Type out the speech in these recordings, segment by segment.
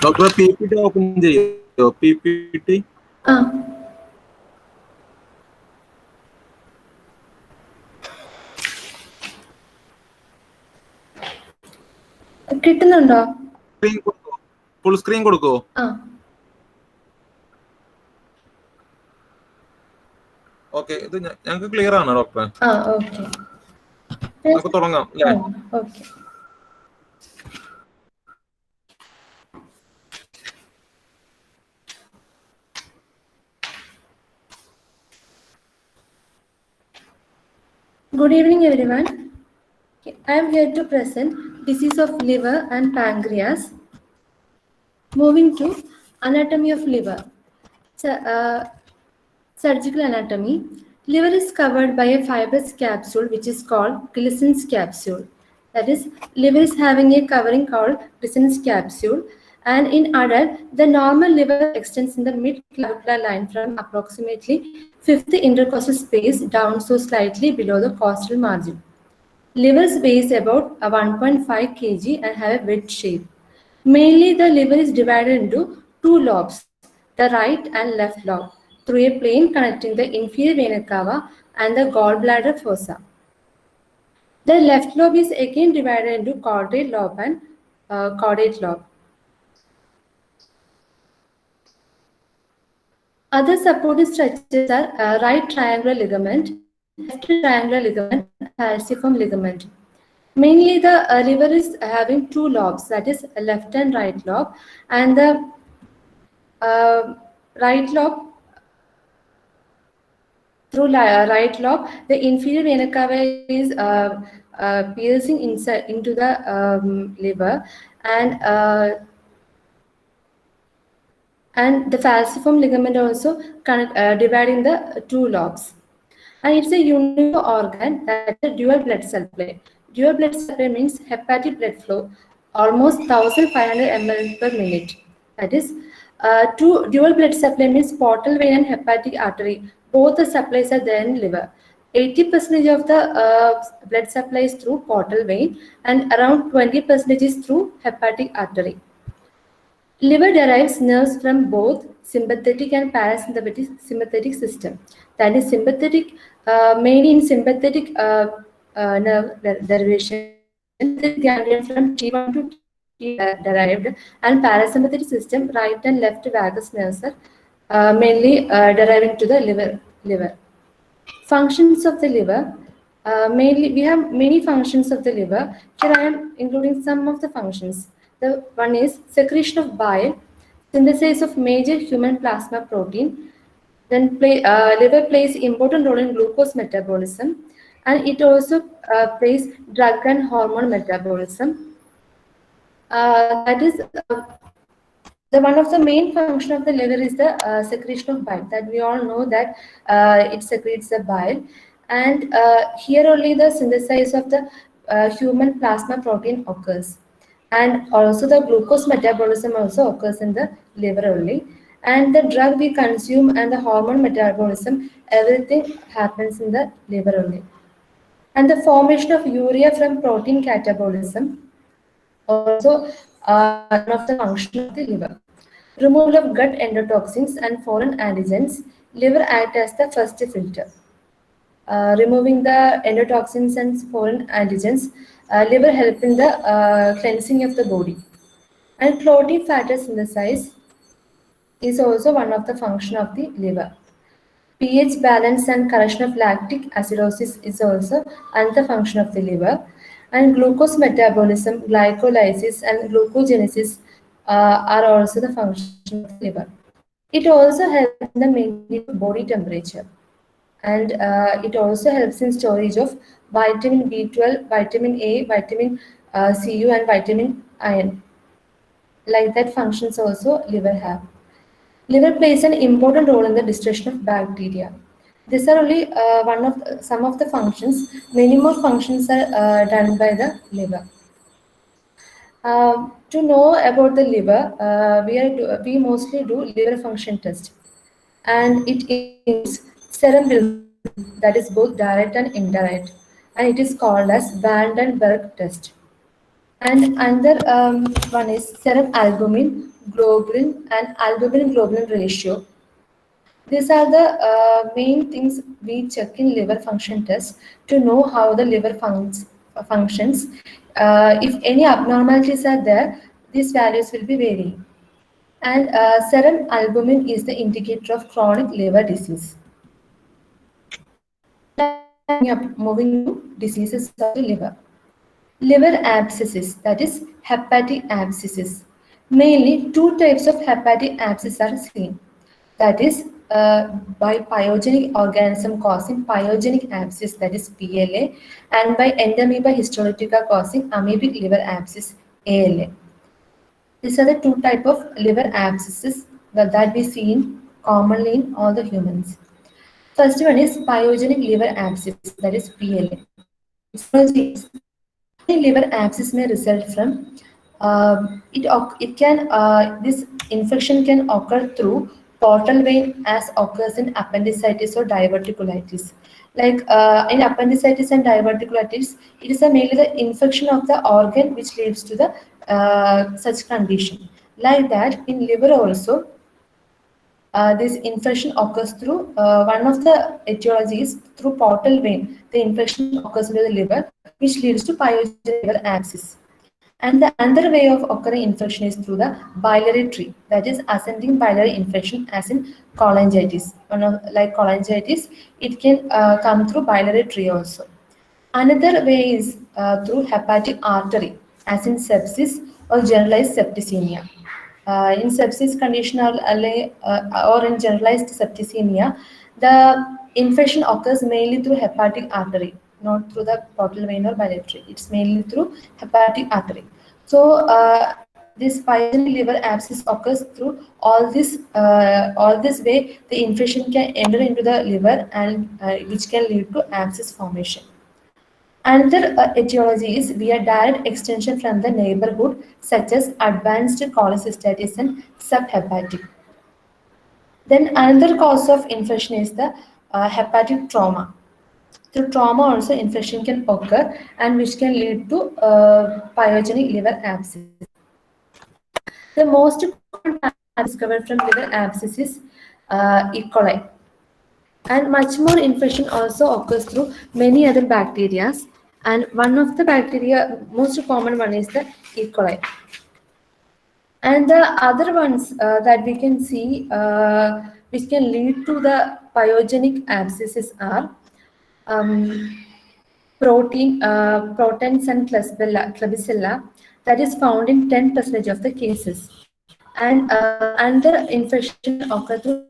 Doctor PPT open ചെയ്യോ? PPT കിട്ടുന്നുണ്ടോ? Full screen കൊടുക്കോ? ഓക്കെ, ഇത് ഞങ്ങൾക്ക് ക്ലിയർ ആണ് ഡോക്ടർ. നമുക്ക് തുടങ്ങാം അല്ലേ? Okay. Good evening, everyone. I am here to present disease of liver and pancreas. Moving to anatomy of liver. Surgical anatomy. Liver is covered by a fibrous capsule which is called Glissen's capsule. That is, liver is having a covering called Glissen's capsule. And in adult, the normal liver extends in the mid-clavicular line from approximately 5th intercostal space down so slightly below the costal margin. Livers weighs about 1.5 kg and have a wedge shape. Mainly, the liver is divided into two lobes, the right and left lobe, through a plane connecting the inferior vena cava and the gallbladder fossa. The left lobe is again divided into caudate lobe and caudate lobe. Other supportive structures are right triangular ligament, left triangular ligament, and falciform ligament. Mainly, the liver is having two lobes, that is left and right lobe, and the right lobe, through right lobe, the inferior vena cava is piercing inside into the liver, and the falciform ligament also dividing the two lobes. And it's a unique organ that is a dual blood supply. Dual blood supply means hepatic blood flow, almost 1500 ml per minute. That is, dual blood supply means portal vein and hepatic artery. Both the supplies are there in liver. 80% of the blood supply is through portal vein, and around 20% is through hepatic artery. Liver derives nerves from both sympathetic and parasympathetic system. That is, sympathetic, mainly in sympathetic nerve derivation, the ganglion from T1 to T derived, and parasympathetic system, right and left vagus nerves are mainly deriving to the liver. Functions of the liver. Mainly, we have many functions of the liver. Here I am including some of the functions. The one is secretion of bile, synthesis of major human plasma protein. Then liver plays important role in glucose metabolism, and it also plays drug and hormone metabolism. That is, the one of the main function of the liver is the secretion of bile. That we all know that it secretes the bile, and here only the synthesis of the human plasma protein occurs. And also the glucose metabolism also occurs in the liver only, and the drug we consume and the hormone metabolism, everything happens in the liver only. And the formation of urea from protein catabolism also one of the function of the liver. Removal of gut endotoxins and foreign antigens, liver act as the first filter. Removing the endotoxins and foreign antigens, liver help in the cleansing of the body. And clotting factor synthesis is also one of the function of the liver. pH balance and correction of lactic acidosis is also another function of the liver. And glucose metabolism, glycolysis, and glucogenesis are also the function of the liver. It also helps in the maintaining of body temperature. And it also helps in storage of vitamin B12, vitamin A, vitamin Cu, and vitamin iron. Like that functions also liver have. Liver plays an important role in the destruction of bacteria. These are only some of the functions. Many more functions are done by the liver. To know about the liver, we mostly do liver function test, and it includes serum bilirubin, that is both direct and indirect, and it is called as Vandenberg test. And another one is serum albumin, globulin, and albumin-globulin ratio. These are the main things we check in liver function test to know how the liver functions. If any abnormalities are there, these values will be varying. And serum albumin is the indicator of chronic liver disease. Moving to diseases of the liver. Liver abscesses, that is hepatic abscesses. Mainly two types of hepatic abscess are seen. That is by pyogenic organism causing pyogenic abscess, that is PLA, and by Entamoeba histolytica causing amoebic liver abscess, ALA. These are the two types of liver abscesses that we see commonly in all the humans. First one is pyogenic liver abscess, that is PLA. Liver abscess may result from this infection can occur through portal vein as occurs in appendicitis or diverticulitis. Like in appendicitis and diverticulitis, it is mainly the infection of the organ which leads to the such condition. Like that, in liver also, this infection occurs through one of the etiologies through portal vein. The infection occurs into the liver, which leads to pyogenic liver abscess. And the other way of occurring infection is through the biliary tree, that is ascending biliary infection, as in cholangitis. Like cholangitis, it can come through biliary tree also. Another way is through hepatic artery, as in sepsis or generalized septicemia. In sepsis condition or in generalized septicemia, the infection occurs mainly through hepatic artery, not through the portal vein or biliary tree. It's mainly through hepatic artery. So this pyogenic liver abscess occurs through all this way. The infection can enter into the liver and which can lead to abscess formation. Another etiology is via direct extension from the neighborhood, such as advanced cholecystitis and subhepatic. Then another cause of infection is the hepatic trauma. Through trauma also infection can occur and which can lead to pyogenic liver abscess. The most common discovered from liver abscess is E. coli. And much more infection also occurs through many other bacteria. And one of the bacteria, most common one is the E. coli. And the other ones that we can see which can lead to the pyogenic abscesses are proteins and Klebsiella that is found in 10% of the cases. And another infection occurs through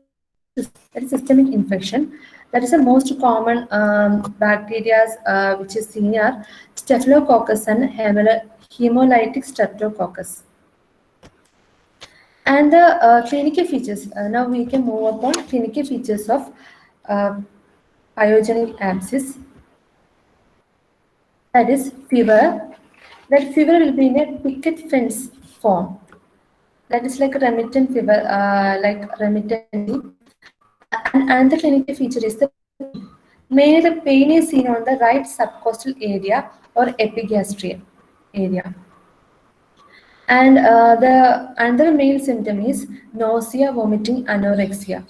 that is systemic infection. That is the most common bacteria which is seen are Staphylococcus and hemolytic streptococcus. And the clinical features. Now we can move upon clinical features of pyogenic abscess. That is fever. That fever will be in a picket fence form. That is like a remittent fever, like remittent. And the clinical feature is the mainly the pain is seen on the right subcostal area or epigastrium area. And the another main symptom is nausea, vomiting, anorexia.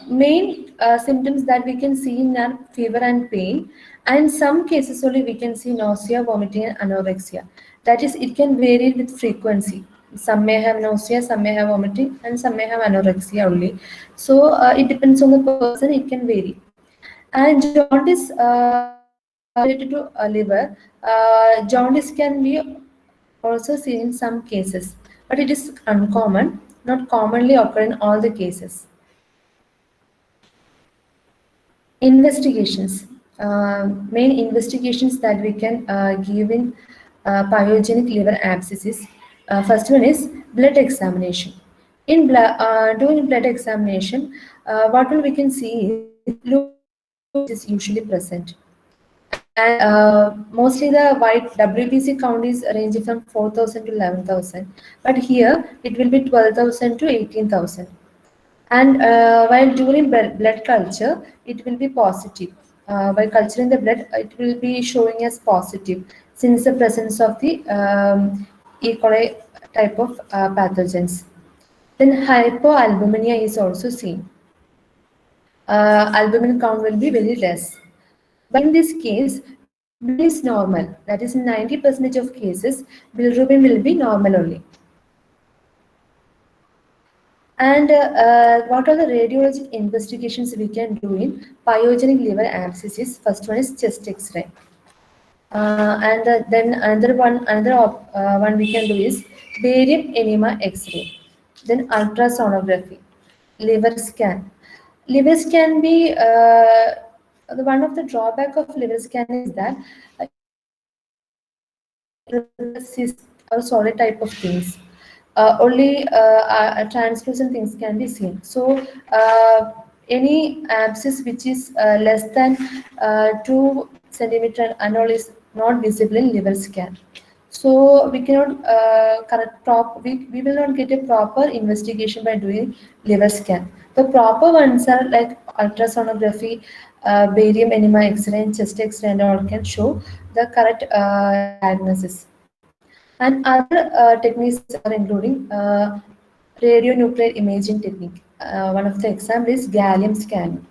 Main symptoms that we can see in are fever and pain, and in some cases only we can see nausea, vomiting, and anorexia. That is, it can vary with frequency. Some may have nausea, some may have vomiting, and some may have anorexia only. So it depends on the person, it can vary. And jaundice related to liver, jaundice can be also seen in some cases, but it is uncommon, not commonly occur in all the cases. Investigations. Main investigations that we can give in pyogenic liver abscesses. First one is blood examination. In doing blood examination, what we can see is which is usually present. And mostly the white WBC count is ranging from 4,000 to 11,000, but here it will be 12,000 to 18,000. And while doing blood culture, it will be positive. By culturing the blood, it will be showing as positive since the presence of the E. coli type of pathogens. Then hypoalbuminemia is also seen. Albumin count will be very less. But in this case, bilirubin is normal. That is, in 90% of cases, bilirubin will be normal only. And what are the radiologic investigations we can do in pyogenic liver abscesses? First one is chest X-ray. Then another one we can do is barium enema X-ray. Then ultrasonography, liver scan. Liver scan be one of the drawback of liver scan is that cyst or solid type of things. Only translucent things can be seen. So any abscess which is less than 2 centimeter and all is not visible in liver scan. So we cannot we will not get a proper investigation by doing liver scan. The proper ones are like ultrasonography, barium enema X-ray, and chest X-ray, and all can show the correct diagnosis. And other techniques are including radionuclide imaging technique. One of the examples is gallium scanning.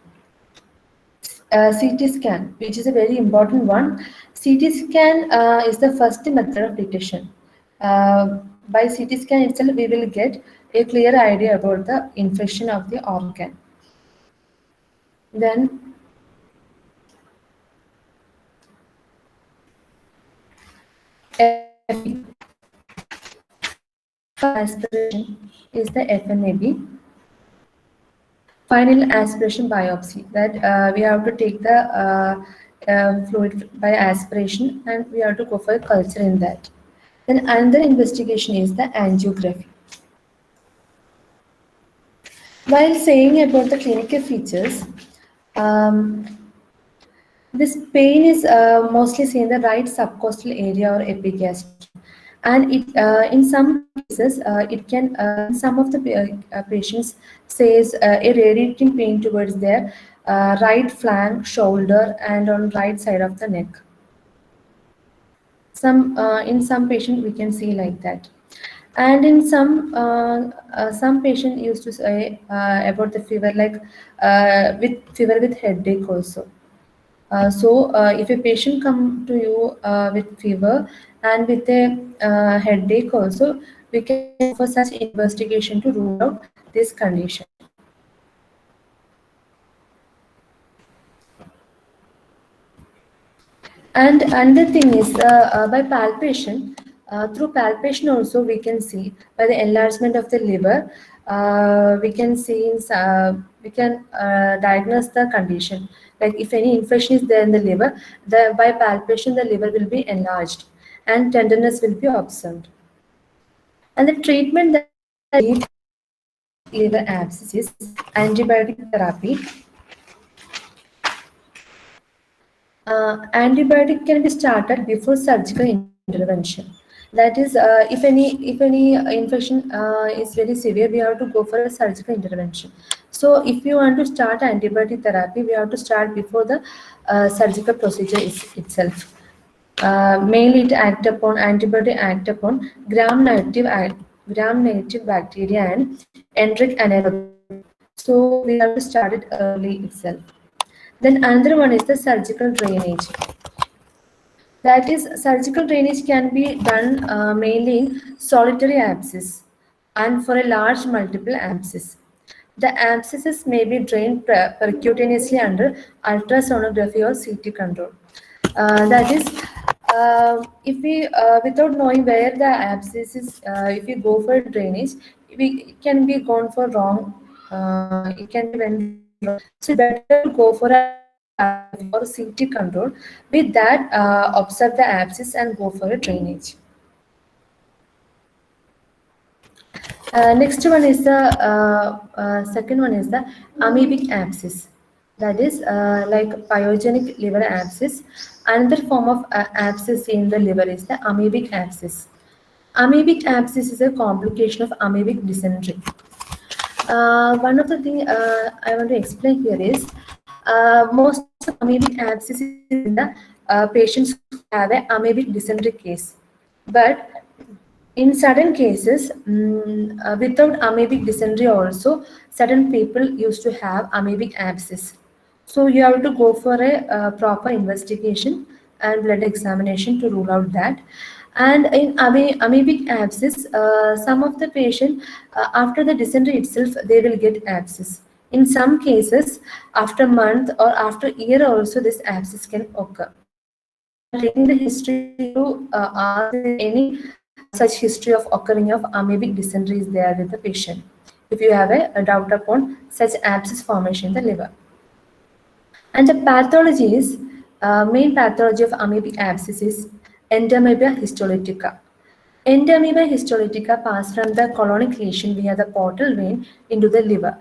CT scan, which is a very important one. CT scan is the first method of detection. By CT scan itself, we will get a clear idea about the infection of the organ. Then aspiration is the FNAB, final aspiration biopsy, that we have to take the fluid by aspiration and we have to go for a culture in that. Then another investigation is the angiography. While saying about the clinical features, this pain is mostly seen in the right subcostal area or epigastrium. And it, in some cases, it can, in some of the patients says a radiating pain towards their right flank, shoulder, and on right side of the neck. In some patient we can see like that. And in some patient used to say about the fever, like with fever with headache also. So if a patient come to you with fever and with a headache also, we can offer such investigation to rule out this condition. And another thing is by palpation. Through palpation also we can see by the enlargement of the liver, we can see we can diagnose the condition. Like if any infection is there in the liver, by palpation the liver will be enlarged and tenderness will be observed. And the treatment that liver abscess is antibiotic therapy. Antibiotic can be started before surgical intervention. That is, if any infection is very severe, we have to go for a surgical intervention. So if you want to start antibiotic therapy, we have to start before the surgical procedure itself. Mainly it antibiotic act upon gram-negative bacteria and enteric anaerobic. So we have to start it early itself. Then another one is the surgical drainage. That is, surgical drainage can be done mainly in solitary abscess and for a large multiple abscess. The abscesses may be drained percutaneously under ultrasonography or CT control. That is, if we, without knowing where the abscess is, if we go for drainage, it can be gone for wrong. It can be wrong. So better to go for a or CT control. With that, observe the abscess and go for a drainage. Next one is the second one is the amoebic abscess. That is like pyogenic liver abscess. Another form of abscess in the liver is the amoebic abscess. Amoebic abscess is a complication of amoebic dysentery. One of the things I want to explain here is most amoebic abscess in the patients who have an amoebic dysentery case. But In certain cases, without amoebic dysentery also, certain people used to have amoebic abscess. So you have to go for a proper investigation and blood examination to rule out that. And in amoebic abscess, some of the patient, after the dysentery itself, they will get abscess. In some cases, after month or after year also, this abscess can occur. So I'm taking the history to ask if any such history of occurring of amoebic dysentery is there with the patient. If you have a doubt upon such abscess formation in the liver. And the pathology is, main pathology of amoebic abscess is endoamoeba histolytica. Endoamoeba histolytica pass from the colonic lesion via the portal vein into the liver.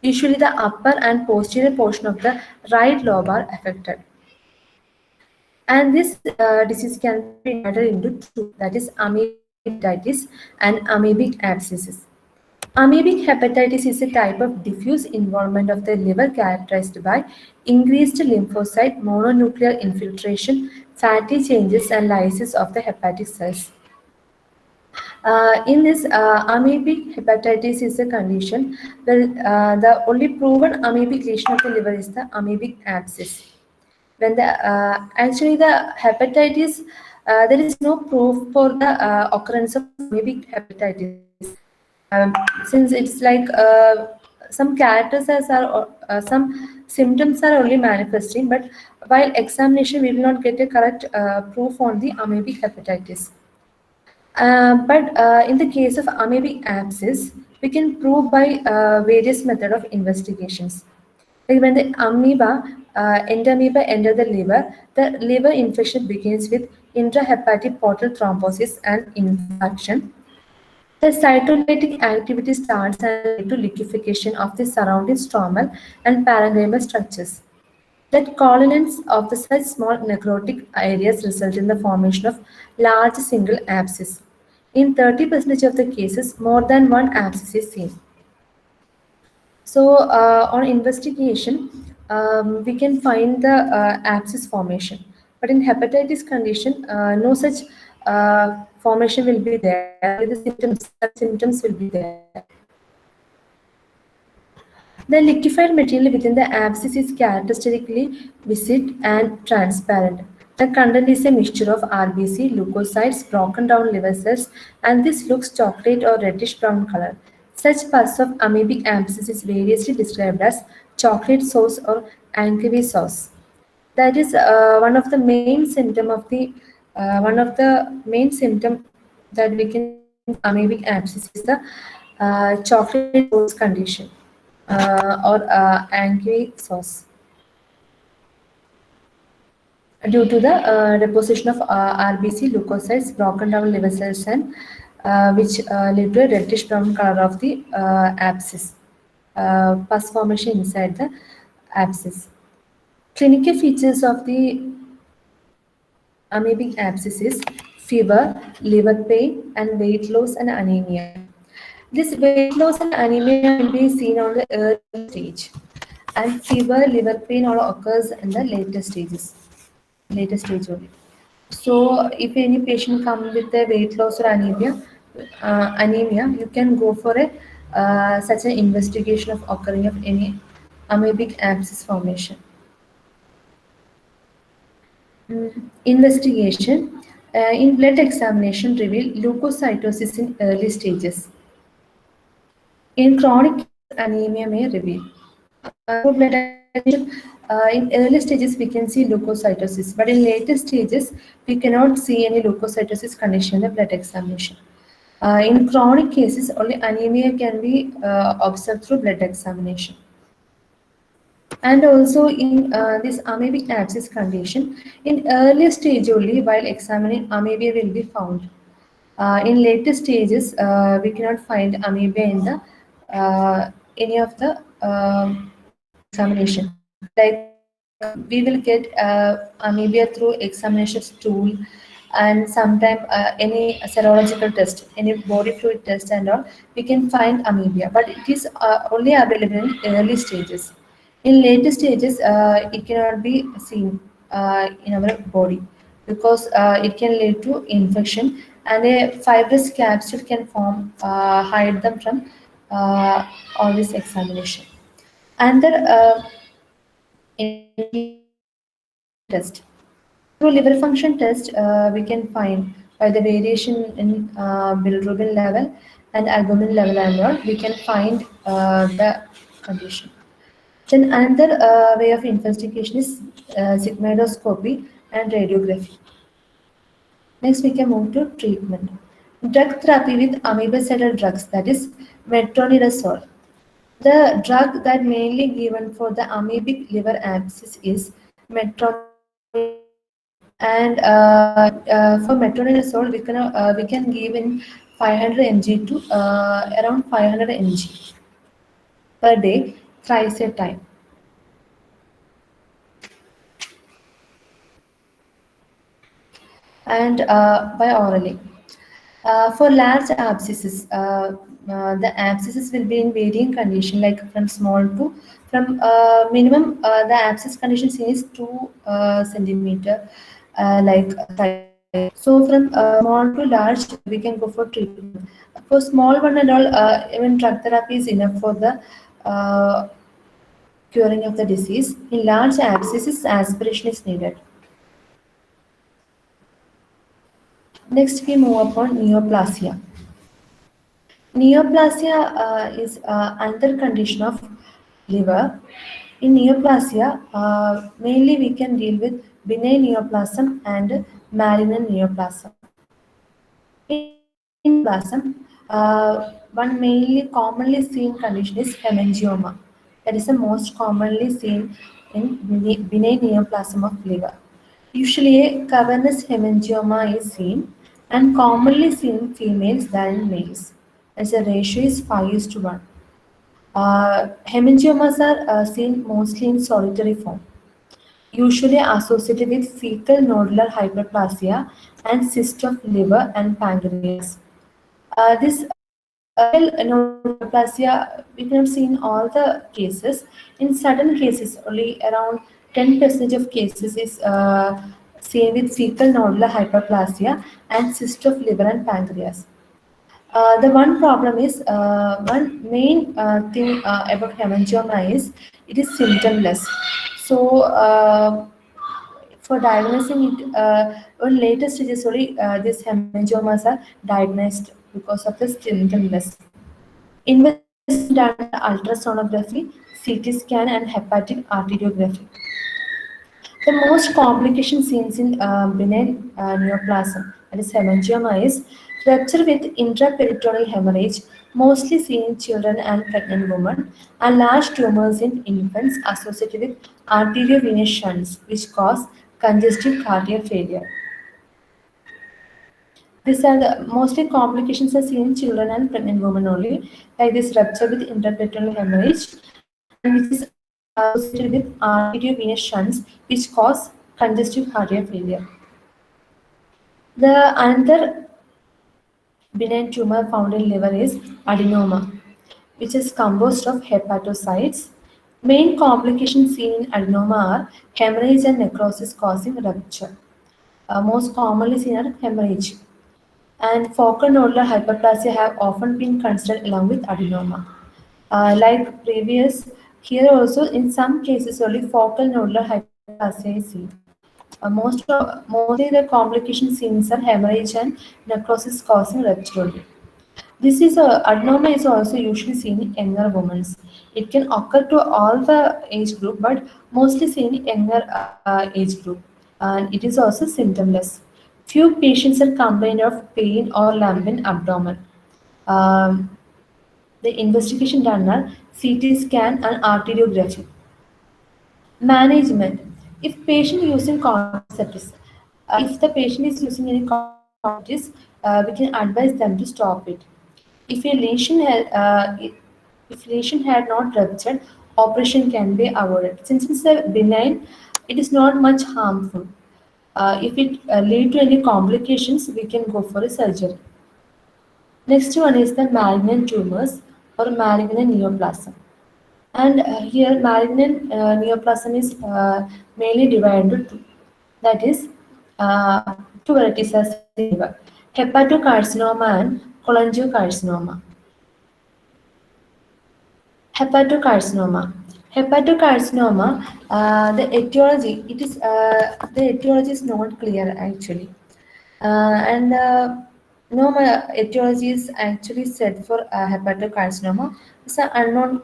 Usually the upper and posterior portion of the right lobe are affected. And this disease can be divided into two, that is amoebic hepatitis and amoebic abscesses. Amoebic hepatitis is a type of diffuse involvement of the liver characterized by increased lymphocyte mononuclear infiltration, fatty changes, and lysis of the hepatic cells. In this amoebic hepatitis is a condition where the only proven amoebic lesion of the liver is the amoebic abscess. When the actually the hepatitis, there is no proof for the occurrence of amoebic hepatitis, since it's like some characters are some symptoms are only manifesting, but while examination we will not get a correct proof on the amoebic hepatitis. But in the case of amoebic abscess, we can prove by various method of investigations. Like when the endoamoeba enter the liver infection begins with intrahepatic portal thrombosis and infarction. The cytolytic activity starts and leads to liquefaction of the surrounding stromal and parenchymal structures. That colonins of the such small necrotic areas result in the formation of large single abscess. In 30% of the cases, more than one abscess is seen. So on investigation, we can find the abscess formation. But in hepatitis condition, no such formation will be there. Only the symptoms will be there. The liquefied material within the abscess is characteristically viscid and transparent. The content is a mixture of RBC, leukocytes, broken down liver cells, and this looks chocolate or reddish brown color. Such pus of amoebic abscess is variously described as chocolate sauce or anchovy sauce. That is one of the main symptom of the that we can amoebic abscess is the chocolate sauce condition or anchovy sauce, due to the deposition of RBC, leukocytes, broken down liver cells, and which lead to a reddish brown color of the abscess, pus formation inside the abscess. Clinical features of the amoebic abscess is fever, liver pain, and weight loss and anemia. This weight loss and anemia will be seen on the early stage, and fever, liver pain all occurs in the later stage only. So, if any patient comes with a weight loss or anemia, you can go for a such an investigation of occurring of any amoebic abscess formation. Investigation in blood examination reveal leukocytosis in early stages. In chronic anemia may reveal. For blood examination, in early stages we can see leukocytosis, but in later stages we cannot see any leukocytosis condition in the blood examination. In chronic cases, only anemia can be observed through blood examination. And also in this amoebic abscess condition, in early stage only while examining amoebia will be found. In later stages, we cannot find amoebia in the any of the examination. Like we will get amoebia through examination of stool, and sometimes any serological test, any body fluid test and all, we can find amoebia, but it is only available in early stages. In later stages, it cannot be seen in our body because it can lead to infection and a fibrous capsule can form, hide them from all this examination. And the test. Through liver function test, we can find by the variation in bilirubin level and albumin level and all, we can find the condition. Then another way of investigation is sigmoidoscopy and radiography. Next, we can move to treatment. Drug therapy with amoebicidal drugs, that is metronidazole. The drug that mainly given for the amoebic liver abscess is metronidazole. And for metronidazole, we can give in 500 mg to around 500 mg per day, thrice a time. And by orally. For large abscesses, the abscesses will be in varying condition, like from small to from minimum. The abscess condition is 2 centimeter, like so from small to large, we can go for treatment. For small one and all, even drug therapy is enough for the curing of the disease. In large abscesses, aspiration is needed. Next, we move upon neoplasia. Neoplasia is another condition of liver. In neoplasia, mainly we can deal with benign neoplasm and malignant neoplasm. In neoplasm, one mainly commonly seen condition is hemangioma. That is the most commonly seen in benign neoplasm of liver. Usually, a cavernous hemangioma is seen and commonly seen in females than in males, as the ratio is 5:1. Hemangiomas are seen mostly in solitary form, usually associated with fecal nodular hyperplasia and cyst of liver and pancreas. This nodular hyperplasia we cannot see in all the cases. In certain cases, only around 10% of cases is seen with fecal nodular hyperplasia and cyst of liver and pancreas. The one problem is one main thing about hemangioma is it is symptomless. So for diagnosing it, on later stages only these hemangiomas are diagnosed because of the symptomless. Investigation done by ultrasonography, CT scan, and hepatic arteriography. The most complication seen in benign neoplasm, that is hemangioma, is rupture with intraperitoneal hemorrhage, mostly seen in children and pregnant women, and large tumors in infants associated with arteriovenous shunts, which cause congestive cardiac failure. These are the mostly complications are seen in children and pregnant women only, like this rupture with intraperitoneal hemorrhage, and which is associated with arteriovenous shunts, which cause congestive cardiac failure. The another benign tumor found in liver is adenoma, which is composed of hepatocytes. Main complications seen in adenoma are hemorrhage and necrosis causing rupture. Most commonly seen are hemorrhage. And focal nodular hyperplasia have often been considered along with adenoma. Like previous, here also in some cases only focal nodular hyperplasia is seen. Mostly the complications seen are hemorrhage and necrosis causing rupture only. This is adenoma is also usually seen in younger women. It can occur to all the age group, but mostly seen in younger age group, and it is also symptomless. Few patients are complained of pain or lump in abdomen. Um, the investigation done are CT scan and arteriography. Management. If patient using contraceptives, if the patient is using any contraceptives, we can advise them to stop it. If a lesion if lesion had not ruptured, operation can be avoided. Since it's a benign, it is not much harmful. If it lead to any complications, we can go for a surgery. Next one is the malignant tumors or malignant neoplasm. And here malignant neoplasm is mainly divided into two. That is, two varieties are seen in liver. hepatocarcinoma and cholangiocarcinoma. Hepatocarcinoma. Hepatocarcinoma, the etiology, the etiology is not clear actually. And no etiology is actually said for hepatocarcinoma. It's an unknown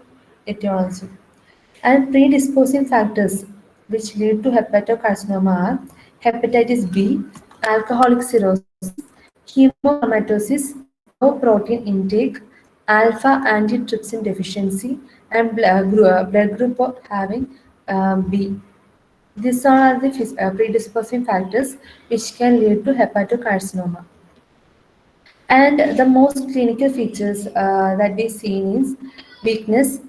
etiology. And predisposing factors which lead to hepatocarcinoma are hepatitis B, alcoholic cirrhosis, hemochromatosis, low protein intake, alpha antitrypsin deficiency, and blood group of having B. These are the predisposing factors which can lead to hepatocarcinoma. And the most clinical features that we see is weakness,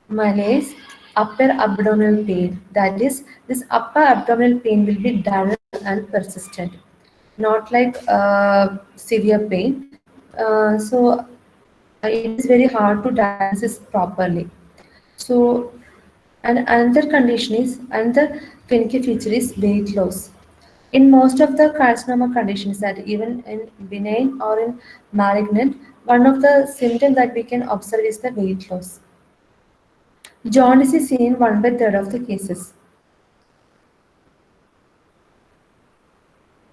malaise, upper abdominal pain. That is, this upper abdominal pain will be dull and persistent, not like severe pain. So it is very hard to diagnose properly. So, and another clinical feature is weight loss. In most of the carcinoma conditions, that even in benign or in malignant, one of the symptoms that we can observe is the weight loss. Jaundice is seen in 1/3 of the cases.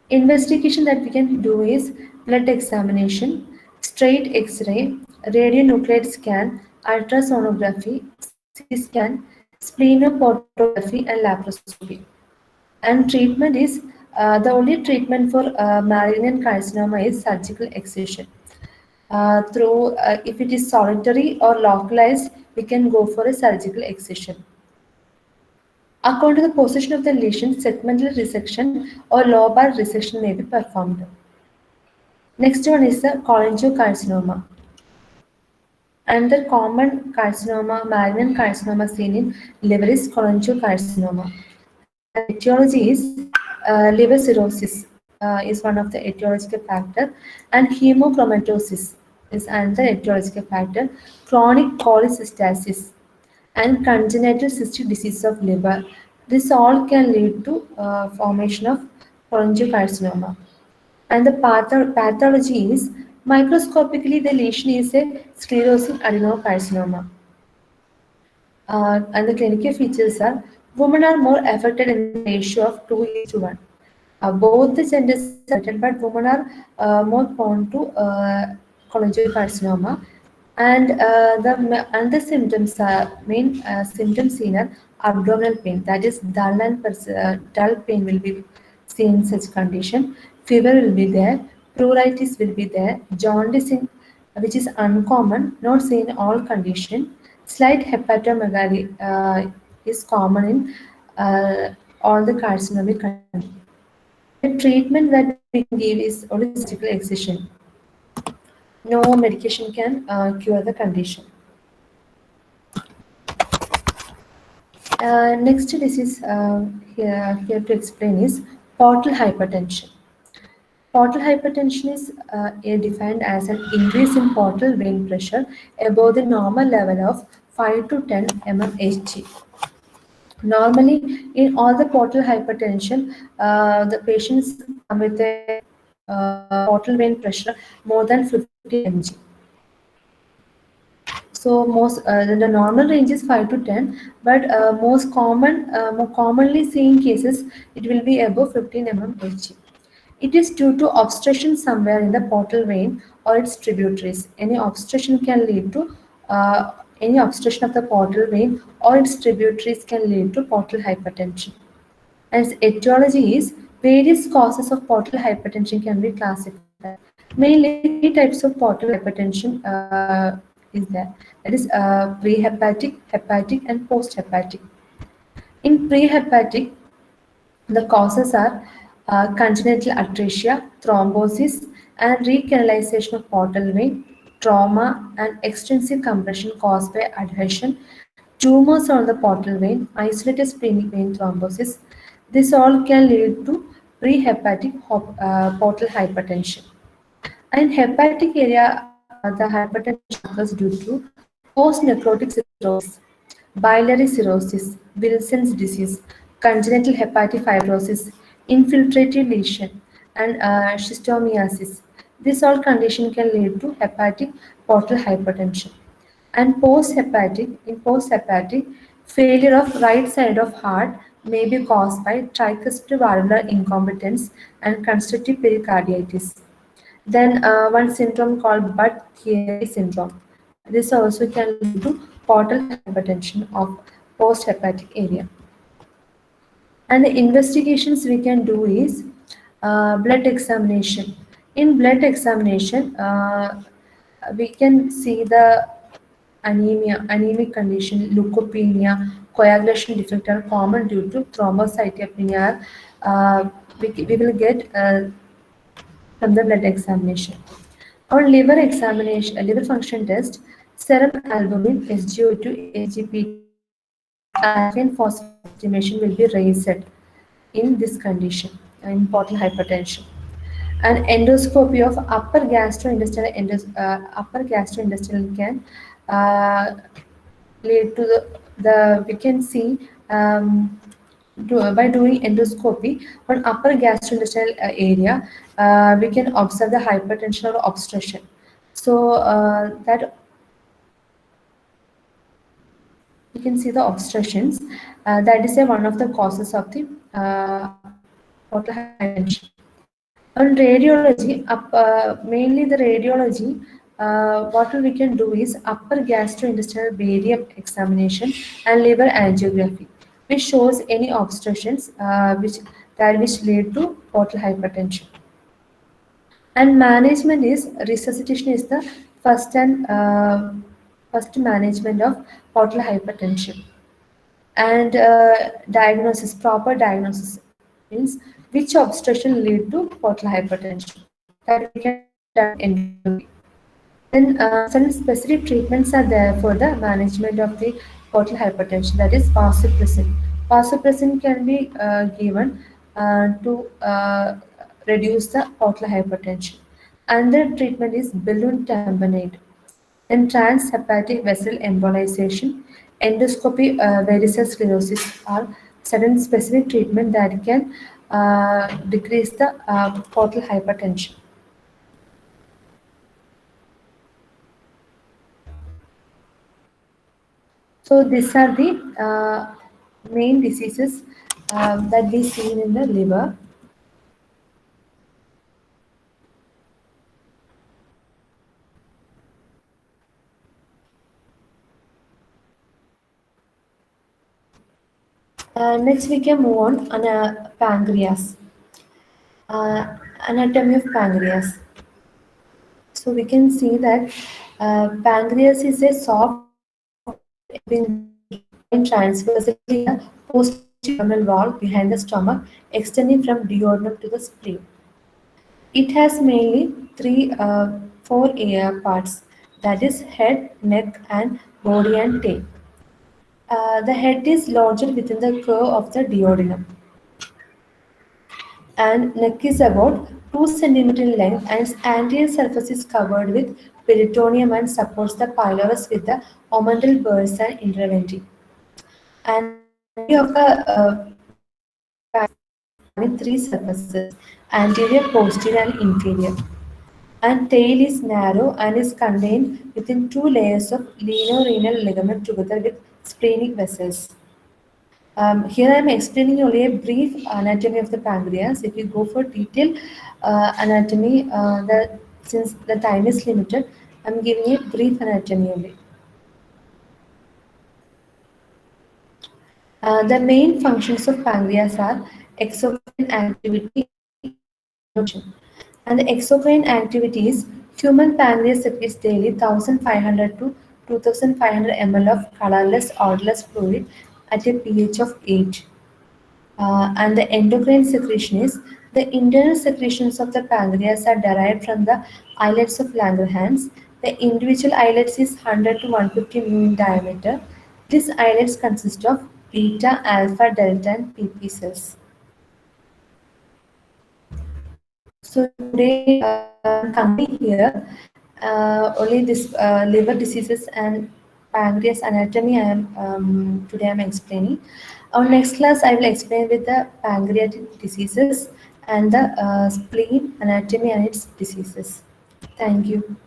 Investigation that we can do is blood examination, straight X-ray, radionuclide scan, ultrasonography, CT scan, splenoportography, and laparoscopy. And treatment is the only treatment for malignant carcinoma is surgical excision. If it is solitary or localized, we can go for a surgical excision. According to the position of the lesion, segmental resection or lobar resection may be performed. Next one is the cholangiocarcinoma. Another common carcinoma, malignant carcinoma seen in liver is cholangiocarcinoma. And etiology is liver cirrhosis is one of the etiological factor, and hemochromatosis is another etiological factor. Chronic cholecystitis and congenital cystic disease of liver. This all can lead to formation of cholangiocarcinoma. And the pathology is microscopically the lesion is a sclerosing adenocarcinoma. And the clinical features are women are more affected in the ratio of 2:1. Both the genders are affected, but women are more prone to cholangiocarcinoma. And the symptoms are main symptoms seen are abdominal pain, that is dull and dull pain will be seen in such condition. Fever will be there, pruritus will be there, jaundice which is uncommon, not seen in all condition. Slight hepatomegaly is common in all the carcinomic conditions. The treatment that we can give is only surgical excision. No medication can cure the condition. Next disease here to explain is portal hypertension. Portal hypertension is defined as an increase in portal vein pressure above the normal level of 5 to 10 mmHg. Normally, in all the portal hypertension, the patients come with a portal vein pressure more than 50 mg. So the normal range is 5 to 10, but more commonly seen cases, it will be above 15 mmHg. It is due to obstruction somewhere in the portal vein or its tributaries. Any obstruction can lead to any obstruction of the portal vein or its tributaries can lead to portal hypertension. And its etiology is various causes of portal hypertension can be classified. Mainly 3 types of portal hypertension is there. That is prehepatic, hepatic, and posthepatic. In prehepatic, the causes are congenital atresia, thrombosis, and recanalization of portal vein, trauma, and extensive compression caused by adhesion, tumors on the portal vein, isolated splenic vein thrombosis. This all can lead to prehepatic portal hypertension. In hepatic area, the hypertension occurs due to post-necrotic cirrhosis, biliary cirrhosis, Wilson's disease, congenital hepatic fibrosis, infiltrative lesion, and schistomiasis. This all condition can lead to hepatic portal hypertension. And post-hepatic, failure of right side of heart may be caused by tricuspid valvular incompetence and constrictive pericarditis. Then one syndrome called Budd-Chiari syndrome. This also can lead to portal hypertension of post-hepatic area. And the investigations we can do is blood examination. In blood examination, we can see the anemia, anemic condition, leukopenia, coagulation defect are common due to thrombocytopenia. We will get from the blood examination. On liver examination, a liver function test, serum albumin, SGO2, SGPT, alkaline phosphatase estimation will be raised in this condition, in portal hypertension. An endoscopy of upper gastrointestinal can lead to the we can see by doing endoscopy on upper gastrointestinal area, we can observe the hypertension or obstruction. So that you can see the obstructions. That is one of the causes of the portal hypertension. On radiology, mainly the radiology, what we can do is upper gastrointestinal barium examination and liver angiography, which shows any obstructions which lead to portal hypertension. And management is resuscitation is the first management of portal hypertension. And diagnosis, proper diagnosis means which obstruction lead to portal hypertension. That we can done endoscopy. Then some specific treatments are there for the management of the portal hypertension. That is vasopressin. Vasopressin can be given to reduce the portal hypertension. Another treatment is balloon tamponade. Then transhepatic vessel embolization, endoscopy, varicose sclerosis are certain specific treatment that can decrease the portal hypertension. So these are the main diseases that we see in the liver. Next, we can move on pancreas. Anatomy of pancreas. So we can see that pancreas is a soft transversely the posterior wall behind the stomach, extending from duodenum to the spleen. It has mainly four parts, that is head, neck, and body and tail. The head is lodged within the curve of the duodenum, and neck is about 2 cm in length, and its anterior surface is covered with peritoneum and supports the pylorus with the omental bursa and interventi. And the body of the with 3 surfaces, anterior, posterior, and inferior. And tail is narrow and is contained within 2 layers of lienorenal ligament together with splenic vessels. Here I am explaining only a brief anatomy of the pancreas. If you go for detailed anatomy, since the time is limited, I am giving a brief anatomy only. The main functions of pancreas are exocrine activity and the exocrine activities. Human pancreas secretes daily 1500 to 2500 ml of colorless, odorless fluid at a pH of 8. And the endocrine secretion is the internal secretions of the pancreas are derived from the islets of Langerhans. The individual islets is 100 to 150 mm in diameter. These islets consist of beta, alpha, delta, and PP cells. So today coming here, only this liver diseases and pancreas anatomy today I am explaining. On next class I will explain with the pancreatic diseases and the spleen anatomy and its diseases. Thank you.